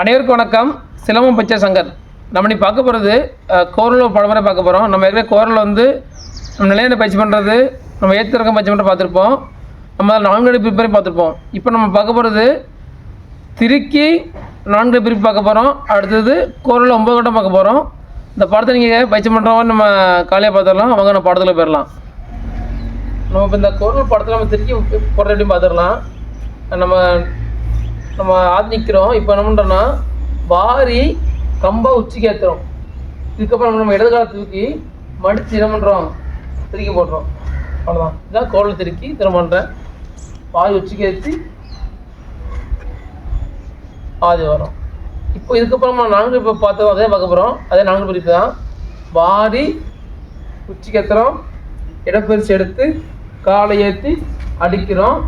அனைவருக்கும் வணக்கம். சிலம்பம் பச்சை சங்கர். நம்ம நீ பார்க்க போகிறது கோரலில் பலமுறை பார்க்க போகிறோம். நம்ம ஏற்கனவே கோரலில் வந்து நம்ம நிலையான பயிற்சி பண்ணுறது, நம்ம ஏற்றிறக்கம் பயிற்சி பண்ணுறது பார்த்துருப்போம். நம்ம 4 அடி பிரிப்பை பார்த்துருப்போம். இப்போ நம்ம பார்க்க போகிறது திருக்கி 4 பிரிப்பு பார்க்க போகிறோம். அடுத்தது கோரலில் 9 கட்டம் பார்க்க போகிறோம். இந்த பாடத்தை நீங்கள் பயிற்சி பண்ணுறவங்க நம்ம காலையாக பார்த்துடலாம். அவங்க நம்ம பாடத்தில் போயிடலாம். நம்ம இப்போ இந்த கோரல் பாடத்தில் நம்ம திருக்கி போடுற எப்படின்னு பார்த்துடலாம். நம்ம ஆதி நிற்கிறோம். இப்போ என்ன பண்ணுறோன்னா வாரி கம்பா உச்சிக்கு ஏற்றுறோம். இதுக்கப்புறம் நம்ம இடது கால தூக்கி மடித்து என்ன பண்ணுறோம், திருக்கி போடுறோம். அவ்வளோதான். இதுதான் கோரல் திருக்கி. திரும்ப பண்ணுறேன். வாரி உச்சிக்கு ஏற்றி ஆதி வரும். இப்போ இதுக்கப்புறம் நம்ம 4 இப்போ பார்த்தோம், அதே பார்க்க போகிறோம். அதே 4 பிரிப்பு தான். வாரி உச்சிக்கு ஏற்றுறோம், இடப்பெருசி எடுத்து காலை ஏற்றி அடிக்கிறோம்.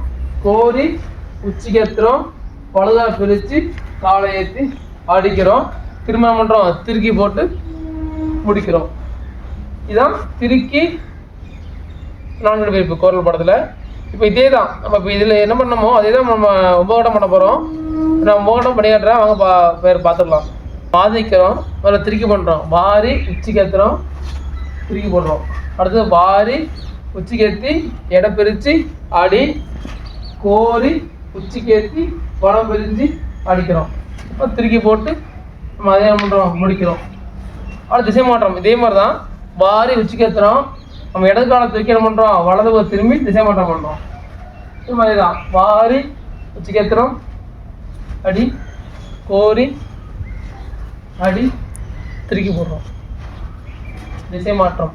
கோரி உச்சிக்கு ஏற்றுறோம், பழுதா பிரித்து காலை ஏற்றி அடிக்கிறோம். திரும்ப பண்ணுறோம், திருக்கி போட்டு முடிக்கிறோம். இதுதான் திருக்கி 4 பிரிப்பு கோரல் படத்தில். இப்போ இதே தான் நம்ம இப்போ இதில் என்ன பண்ணமோ அதே தான் நம்ம 9 கட்டம் பண்ண போகிறோம். நான் 9 கட்டம் பண்ணிக்காட்டுறேன். வாங்க பேர் பார்த்துடலாம். பாதிக்கிறோம், அதில் திருக்கி பண்ணுறோம். வாரி உச்சிக்கு ஏற்றுறோம், திருக்கி போடுறோம். அடுத்தது வாரி உச்சிக்கு ஏற்றி எடை பிரித்து அடி, கோரி உச்சிக்கு ஏற்றி படம் பிரிஞ்சு அடிக்கிறோம். இப்போ திருக்கி போட்டு நம்ம அதே பண்ணுறோம், முடிக்கிறோம். அடுத்த திசை மாற்றம் இதே மாதிரி தான். வாரி உச்சிக்கு ஏற்றுறோம், நம்ம இடது காலை தூக்கி என்ன பண்ணுறோம், வலது திரும்பி திசை மாற்றம் பண்ணுறோம். இது மாதிரி தான். வாரி உச்சிக்கு ஏற்றுறோம், அடி, கோரி அடி, திருக்கி போடுறோம். திசை மாற்றம்.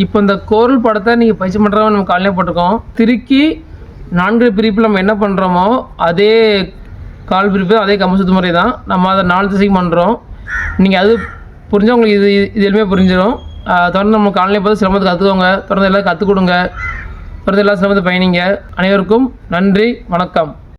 இப்போ இந்த கோரல் படத்தை நீங்கள் பயிற்சி பண்ணுறவங்க நம்ம காலையில் போட்டிருக்கோம். திருக்கி 4 பிரிப்பில் நம்ம என்ன பண்ணுறோமோ அதே கால் பிரிப்பு, அதே கம்பசுத்து முறை தான். நம்ம அதை 4 திசைக்கு பண்ணுறோம். நீங்கள் அது புரிஞ்சால் உங்களுக்கு இது எதுவுமே புரிஞ்சிடும். தொடர்ந்து நம்ம காலையில் பார்த்து சிரமத்தை கற்றுக்கோங்க. தொடர்ந்து எல்லாம் கற்றுக் கொடுங்க. தொடர்ந்து எல்லாம் சிரமத்தை பயணிங்க. அனைவருக்கும் நன்றி, வணக்கம்.